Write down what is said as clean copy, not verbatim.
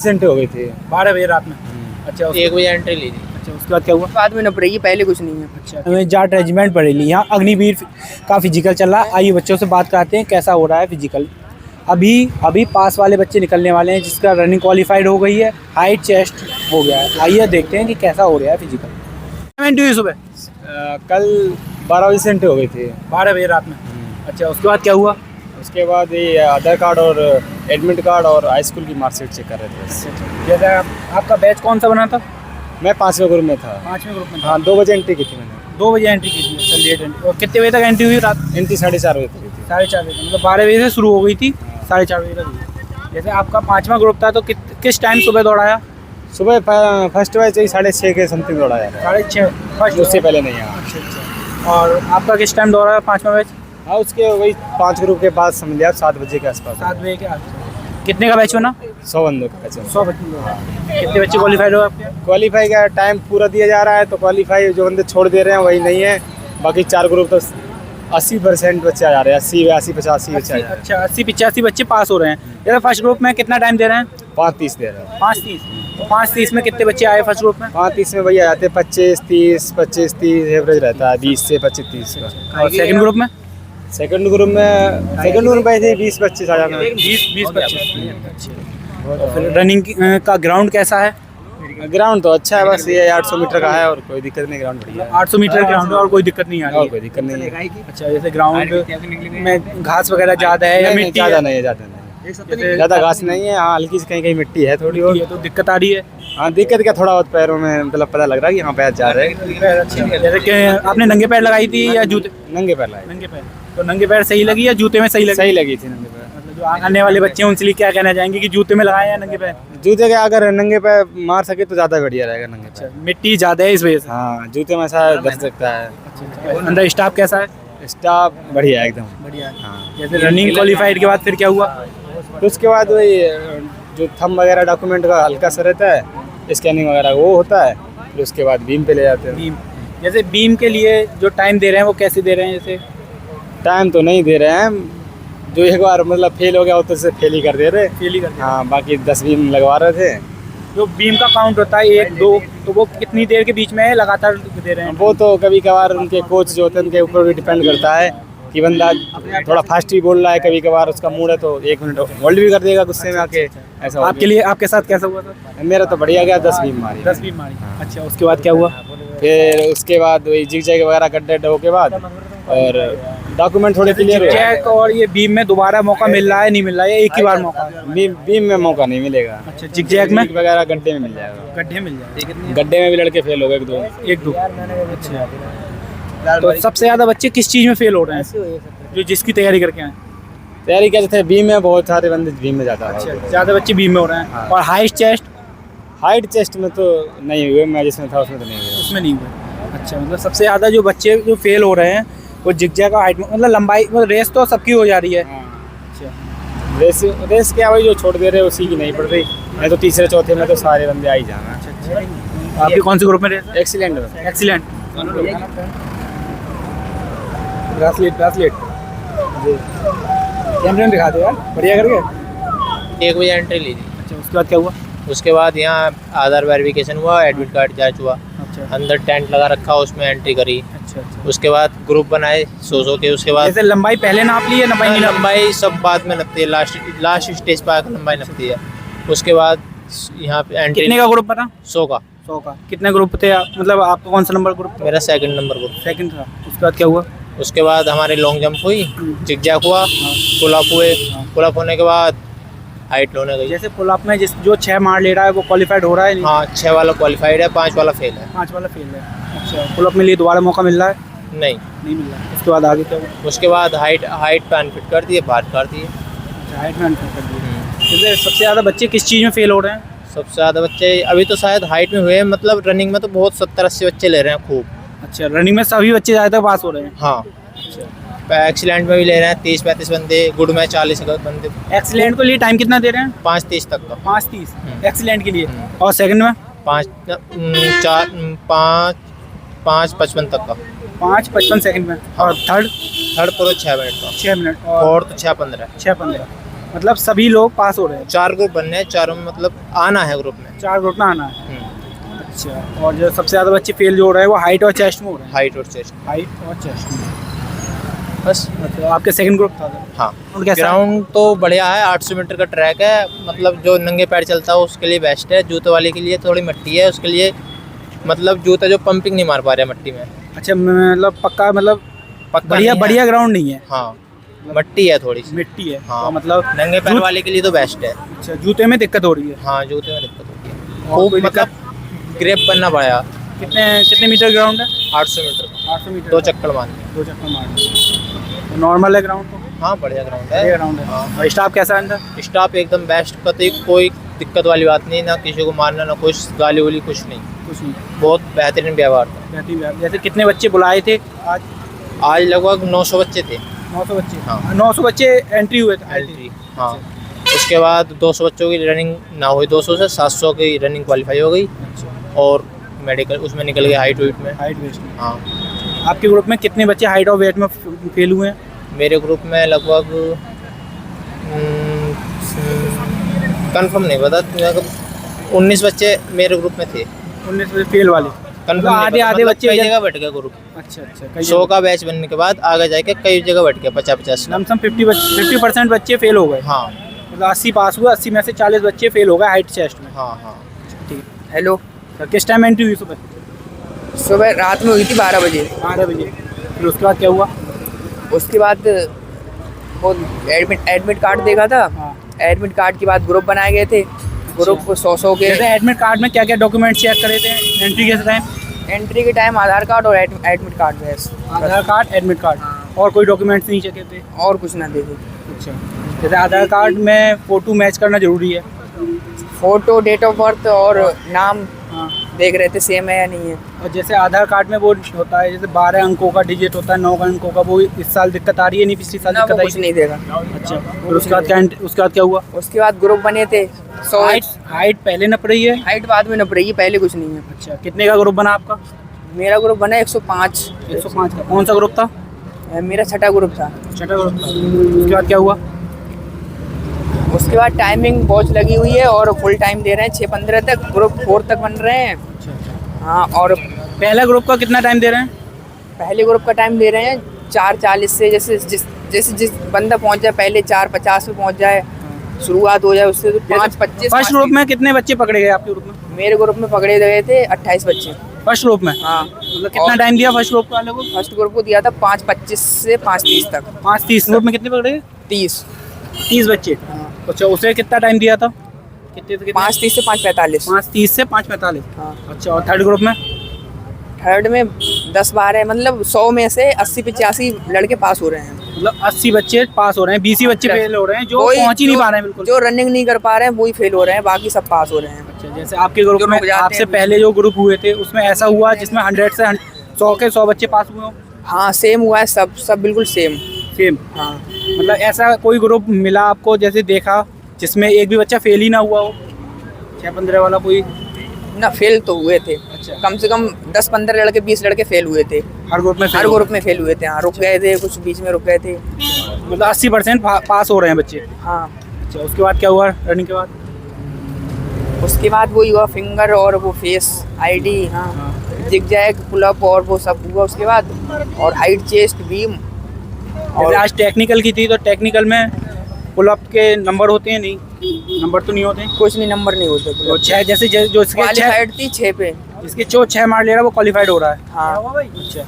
Entry हो गई थी 12 बजे रात में। अच्छा 1 बजे एंट्री ली थी। अच्छा उसके बाद क्या हुआ? बाद में न पड़ेगी, पहले कुछ नहीं है। अच्छा हमें जाट रेजिमेंट पढ़ेली, यहाँ अग्निवीर का फिजिकल चल रहा है। आइए बच्चों से बात कराते हैं कैसा हो रहा है फिजिकल। अभी पास वाले बच्चे निकलने वाले हैं जिसका रनिंग क्वालिफाइड हो गई है, हाइट चेस्ट हो गया है। आइए देखते हैं कि कैसा हो रहा है फिजिकल। एंट्री हुई सुबह कल 12 बजे से एंट्री हो गई थी 12 बजे रात में। अच्छा उसके बाद क्या हुआ? उसके बाद ये आधार कार्ड और एडमिट कार्ड और हाई स्कूल की मार्कशीट चेक कर रहे थे बस। जैसे आपका बैच कौन सा बना था? मैं 5वें ग्रुप में था। 5वें ग्रुप में। हाँ 2 बजे एंट्री की थी मैंने। 2 बजे एंट्री की थी। अच्छा लेट एंट्री। और कितने बजे तक एंट्री हुई रात? एंट्री 4:30 बजे तक थी। 4:30 बजे, मतलब 12 बजे से शुरू हो गई थी, 4:30 बजे तक हुई। जैसे आपका 5वां ग्रुप था तो किस टाइम सुबह दौड़ाया? सुबह फर्स्ट बैच 6:30 के समथिंग दौड़ा जाता है। 6:30 फर्स्ट, उससे पहले नहीं आया। अच्छा। और आपका किस टाइम दौड़ाया 5वां बैच? हाँ उसके वही 5 ग्रुप के बाद समझ लिया 7 बजे के आसपास। 7 बजे के आसपास। कितने का बैच बना? 100 बंदों का बचा। 100 बच्चे। कितने बच्चे क्वालिफाइड हो आपके? क्वालीफाई का टाइम पूरा दिया जा रहा है तो क्वालीफाई जो बंदे छोड़ दे रहे हैं वही नहीं है। बाकी 4 ग्रुप तो 80% बच्चे आ जा रहे हैं। 80, 82, 85 बच्चे आ जा रहे हैं। अच्छा 80-85 बच्चे पास हो रहे हैं। जैसे फर्स्ट ग्रुप में कितना टाइम दे रहे हैं? 5:30 दे रहे हैं। 5:30। तो 5:30 में कितने बच्चे आए फर्स्ट ग्रुप में? 5:30 में भैया आते 25-30 एवरेज रहता है 20 से 25-30 का। और सेकंड ग्रुप में? सेकंड ग्रुप में ऐसे 20-25 आ जाना है। 20-25। और फिर रनिंग का ग्राउंड कैसा है? ग्राउंड तो अच्छा है, बस ये 800 मीटर का है और कोई दिक्कत नहीं। ग्राउंड बढ़िया है। 800 मीटर ग्राउंड और कोई दिक्कत नहीं आ रही और है? कोई दिक्कत नहीं है। अच्छा जैसे ग्राउंड में घास वगैरह ज़्यादा है या नहीं, मिट्टी ज़्यादा है? नहीं है, ज़्यादा घास नहीं है। हाँ हल्की से कहीं मिट्टी है थोड़ी और। ये तो दिक्कत आ रही है। हाँ दिक्कत क्या, थोड़ा बहुत पैरों में मतलब पता लग रहा है कि यहाँ पैर जा रहे हैं। जैसे कि आपने नंगे पैर लगाई थी या जूते? नंगे पैर लाए। नंगे पैर। तो नंगे पैर सही लगी या जूते में सही लगी? सही लगी थी नंगे पैर। मतलब जो आने वाले बच्चे हैं उनसे लिए क्या कहना चाहेंगे कि जूते में लगाएं या नंगे पैर? जूते के अगर नंगे पैर मार सके तो ज़्यादा बढ़िया रहेगा नंगे पैर। मिट्टी ज़्यादा है इस वजह से। हाँ जूते में ऐसा दस सकता है। अंदर स्टाफ कैसा है? स्टाफ बढ़िया है एकदम। बढ़िया। हाँ जैसे रनिंग क्वालिफाइड के बाद फिर क्या हुआ? तो उसके बाद वही जो थंब वगैरह डॉक्यूमेंट का हल्का सा रहता है, स्कैनिंग वगैरह वो होता है। फिर उसके बाद बीम पे ले जाते हैं। बीम। जैसे बीम के लिए जो टाइम दे रहे हैं वो कैसे दे रहे हैं? जैसे टाइम तो नहीं दे रहे हैं, जो एक बार मतलब फेल हो गया वो तो से फेल ही कर दे रहे। फेल ही करते हैं। हाँ बाकी 10 बीम लगवा रहे थे। जो बीम का काउंट होता है 1, 2, तो वो कितनी देर के बीच में है लगातार दे रहे हैं? वो तो कभी कभार उनके कोच जो होते हैं उनके ऊपर भी डिपेंड करता है कि बंदा थोड़ा फास्ट ही बोल रहा है। कभी कभार उसका मूड है तो 1 मिनट होल्ड भी कर देगा गुस्से में आके। ऐसा आपके लिए आपके साथ कैसा हुआ था? मेरा तो बढ़िया गया, 10 बीम मारी। 10 बीम मारी। अच्छा उसके बाद क्या हुआ? फिर उसके बाद वही जिग जैग वगैरह गड्ढे हो के बाद और डॉक्यूमेंट थोड़े क्लियर हो। चेक और ये बीम में दोबारा मौका मिल रहा है नहीं मिल रहा है? एक ही बार मौका? बीम में मौका नहीं मिलेगा। अच्छा जिग जैग में? वगैरह गड्ढे में मिल जाएगा। गड्ढे मिल जाए। गड्ढे में भी लड़के फेल हो गए 1-2। 1-2। अच्छा तो सबसे ज़्यादा बच्चे किस चीज़ में फेल हो रहे हैं जो जिसकी तैयारी करके आए? तैयारी क्या थे बीम में, बहुत सारे बंदे बीम में जाता है। अच्छा ज़्यादा बच्चे बीम में हो रहे हैं। हाँ। और हाइट चेस्ट? हाइट चेस्ट में तो नहीं हुए, मैं जिसमें था उसमें तो नहीं हुए। उसमें नहीं हुए। अच्छा मतलब सबसे ज़्यादा जो बच्चे जो फेल हो रहे हैं वो जिगजैग का हाइट में, मतलब लंबाई, मतलब रेस तो सबकी हो जा रही है। अच्छा रेस क्या वही जो छोड़ दे रहे उसी की नहीं पड़ रही। मैं तो तीसरे चौथे में तो सारे बंदे आ ही जाना। अच्छा। आपके कौन से ग्रुप में रेस? एक्सीलेंट में। एक्सीलेंट। ब्रासलेट जी कैमरे में दिखा दो यार बढ़िया करके। 1 बजे एंट्री ली थी। अच्छा उसके बाद क्या हुआ? उसके बाद यहाँ आधार वेरिफिकेशन हुआ, एडमिट कार्ड जांच हुआ, अच्छा अंदर टेंट लगा रखा उसमें एंट्री करी। अच्छा अच्छा। उसके बाद ग्रुप बनाए 100 के। उसके बाद जैसे लंबाई पहले नाप ली है लंबाई नहीं नाप? लंबाई सब बाद में नपती है, लास्ट स्टेज पर आकर लंबाई नपती है। उसके बाद यहाँ पे एंट्री। कितने का ग्रुप बना? 100 का। 100 का। कितने ग्रुप थे आप, मतलब आपका कौन सा नंबर ग्रुप? मेरा 2nd नंबर ग्रुप। सेकंड था। उसके बाद क्या हुआ? उसके बाद हमारे लॉन्ग जंप हुई, जिग जैग हुआ, पुल अप हुए। पुल अप होने के बाद हाइट होने गई। जैसे पुल अप में जो 6 मार ले रहा है वो क्वालिफाइड हो रहा है नहीं? हाँ 6 वाला क्वालिफाइड है, 5 वाला फेल है। 5 वाला फेल है। अच्छा पुल अप में लिए दोबारा मौका मिल रहा है? नहीं मिल रहा है। उसके बाद आगे क्या हुआ? उसके बाद हाइट पे अनफिट कर दिए, बाहर कर दिए। अच्छा हाइट में अनफिट कर दिया। जैसे सबसे ज़्यादा बच्चे किस चीज़ में फेल हो रहे हैं? सबसे ज़्यादा बच्चे अभी तो शायद हाइट में हुए हैं, मतलब रनिंग में तो बहुत 70-80 बच्चे ले रहे हैं खूब। अच्छा रनिंग में सभी बच्चे ज़्यादातर पास हो रहे हैं? हाँ एक्सीलेंट में भी ले रहे हैं 30-35 बंदे, गुड में 40 बंदे। एक्सीलेंट के लिए टाइम कितना दे रहे हैं? 5:30 तक का। 5:30 एक्सीलेंट के लिए। और सेकंड में? 5:55 तक का। 5:55 सेकंड में। और थर्ड? थर्ड पूरा 6 मिनट का। 6 मिनट। और फोर्थ 6:15। 6:15। मतलब सभी लोग पास हो रहे हैं, 4 ग्रुप बनने हैं, चारों में मतलब आना है ग्रुप में। 4 ग्रुप में आना है। अच्छा, और जो सबसे ज़्यादा बच्चे फेल जो हो रहे हैं वो हाइट और चेस्ट में हो रहे हैं। हाइट और चेस्ट। हाइट और चेस्ट में। बस। मतलब आपके सेकंड ग्रुप था सर? हाँ, और कैसा? ग्राउंड तो बढ़िया है, 800 मीटर का ट्रैक है, मतलब जो नंगे पैर चलता है उसके लिए बेस्ट है। जूते वाले के लिए थोड़ी मिट्टी है, उसके लिए मतलब जूता जो पंपिंग नहीं मार पा रहे मट्टी में। अच्छा, मतलब पक्का, मतलब पक्का बढ़िया नहीं है। बढ़िया ग्राउंड नहीं है, हाँ, मट्टी है थोड़ी सी। मिट्टी है। हाँ, तो मतलब नंगे पैर वाले के लिए तो बेस्ट है। अच्छा, जूते में दिक्कत हो रही है। हाँ, जूते में दिक्कत होती है, और खूब कोई मतलब ग्रेप करना पड़ा। कितने कितने मीटर ग्राउंड है? 800 मीटर 800 मीटर। 2 चक्कर मारने। 2 चक्कर मारने। नॉर्मल है ग्राउंड तो? हाँ, बढ़िया ग्राउंड बढ़िया है। ग्राउंड है। हाँ। और स्टाफ कैसा है अंदर? स्टाफ एकदम बेस्ट, कतई कोई दिक्कत वाली बात नहीं, ना किसी को मारना, ना कुछ गाली वाली, कुछ नहीं। कुछ नहीं, बहुत बेहतरीन व्यवहार था। बेहतरीन है। जैसे कितने बच्चे बुलाए थे आज? आज लगभग 900 बच्चे थे। 900 बच्चे। हाँ। 900 बच्चे एंट्री हुए थे। एंट्री। हाँ, उसके बाद 200 बच्चों की रनिंग ना हुई, 200 से 700 की रनिंग क्वालिफाई हो गई, अच्छा, और मेडिकल उसमें निकल गए हाइट वेट में। हाइट वेस्ट में। हाँ, आपके ग्रुप में कितने बच्चे हाइट और वेट में फेल हुए हैं? मेरे ग्रुप में लगभग कंफर्म नहीं पता, 19 बच्चे मेरे ग्रुप में थे। 19 बच्चे फेल वाले? कंफर्म आधे आधे बच्चे कई जगह बैठ गए ग्रुप। अच्छा अच्छा, 100 का बैच बनने के बाद आगे जाके कई जगह बैठ गए, 50-50। लमसम 50% बच्चे फेल हो गए। हाँ मतलब 80 पास हुए, 80 में से 40 बच्चे फेल हो गए हाइट चेस्ट में। हाँ हाँ। ठीक है हेलो। सर, किस टाइम एंट्री हुई सुबह? सुबह रात में हुई थी 12 बजे। 12 बजे। फिर उसके बाद क्या हुआ? उसके बाद वो एडमिट कार्ड देखा था। हाँ। एडमिट कार्ड के बाद ग्रुप बनाए गए थे। ग्रुप को 100 के। जैसे एडमिट कार्ड में क्या क्या डॉक्यूमेंट चेक करे थे एंट्री के टाइम? एंट्री के टाइम आधार कार्ड और एडमिट कार्ड बस। आधार कार्ड, एडमिट कार्ड, और कोई डॉक्यूमेंट्स नहीं चेक थे? और कुछ ना देखे। अच्छा, जैसे आधार कार्ड में फ़ोटो मैच करना जरूरी है? फोटो, डेट ऑफ बर्थ और नाम हाँ। देख रहे थे सेम है या नहीं है। और जैसे आधार कार्ड में वो होता है, जैसे 12 अंकों का डिजिट होता है, 9 अंकों का, वो इस साल दिक्कत आ रही है? नहीं, पिछली साल ना, वो दिक्कत आई कुछ नहीं देखा। अच्छा, और उसके बाद क्या हुआ? उसके बाद ग्रुप बने थे 100। हाइट पहले नप रही है? हाइट बाद में नप रही है, पहले कुछ नहीं है। अच्छा, कितने का ग्रुप बना आपका? मेरा ग्रुप बना 105। 105 का। कौन सा ग्रुप था? मेरा छठा ग्रुप था। छठा ग्रुप था। उसके बाद क्या हुआ? उसके बाद टाइमिंग वॉच लगी हुई है और फुल टाइम दे रहे हैं 6:15 तक। ग्रुप 4 तक बन रहे हैं। हाँ, और पहला ग्रुप का कितना टाइम दे रहे हैं? पहले ग्रुप का टाइम दे रहे हैं 4:40 से, जैसे जिस बंदा पहुंच जाए पहले 4:50 पे पहुंच जाए, शुरुआत हो जाए उससे, तो 5:25। फर्स्ट ग्रुप में कितने बच्चे पकड़े गए आपके ग्रुप में? मेरे ग्रुप में पकड़े गए थे 28 बच्चे। फर्स्ट ग्रुप में? हाँ। मतलब कितना टाइम दिया फर्स्ट ग्रुप वाले को? फर्स्ट ग्रुप को दिया था 5:25 से 5:30 तक। 5:30। ग्रुप में कितने पकड़े गए? 30। 30 बच्चे। अच्छा, उसे कितना टाइम दिया था? कितने से कितने? 5:30 से 5:45। 5:30 से 5:45। हाँ। अच्छा, और थर्ड ग्रुप में? थर्ड में 10-12, मतलब 100 में से 80-85 लड़के पास हो रहे हैं। मतलब 80 बच्चे पास हो रहे हैं, 20 ही बच्चे फेल हो रहे हैं, जो वही पहुंच ही नहीं जो- पा रहे हैं बिल्कुल। जो रनिंग नहीं कर पा रहे हैं वही फेल हो रहे हैं, बाकी सब पास हो रहे हैं। अच्छा, जैसे आपके ग्रुप जो में रुक जाते आपसे हैं। पहले जो ग्रुप हुए थे उसमें ऐसा हुआ जिसमें 100 से 100 के 100 बच्चे पास हुए हो? हाँ, सेम हुआ है, सब बिल्कुल सेम। सेम। हाँ। मतलब ऐसा कोई ग्रुप मिला आपको जैसे देखा जिसमें एक भी बच्चा फेल ही ना हुआ हो? 6-15 वाला कोई? ना, फेल तो हुए थे। अच्छा। कम से कम 10-15 लड़के, 20 लड़के फेल हुए थे। हर ग्रुप में fail हर हो? ग्रुप में फेल हुए थे। हाँ, रुक गए थे, कुछ बीच में रुक गए थे। मतलब 80% पास हो रहे हैं बच्चे? हाँ। अच्छा, उसके बाद क्या हुआ रनिंग के बाद? उसके बाद वही हुआ, फिंगर और वो फेस आईडी, हाँ, जिगजैग, पुलअप और वो सब हुआ उसके बाद, और हाइट, चेस्ट, बीम। और आज टेक्निकल की थी तो टेक्निकल में पुलअप के नंबर होते हैं? नहीं, नंबर तो नहीं होते। कुछ नहीं, नंबर नहीं होते। तो 6 जैसे जो इसके 6 क्वालिफाइड थी 6 पे। जिसके जो 6 मार ले रहा है वो क्वालिफाइड हो रहा है? हाँ। अच्छा,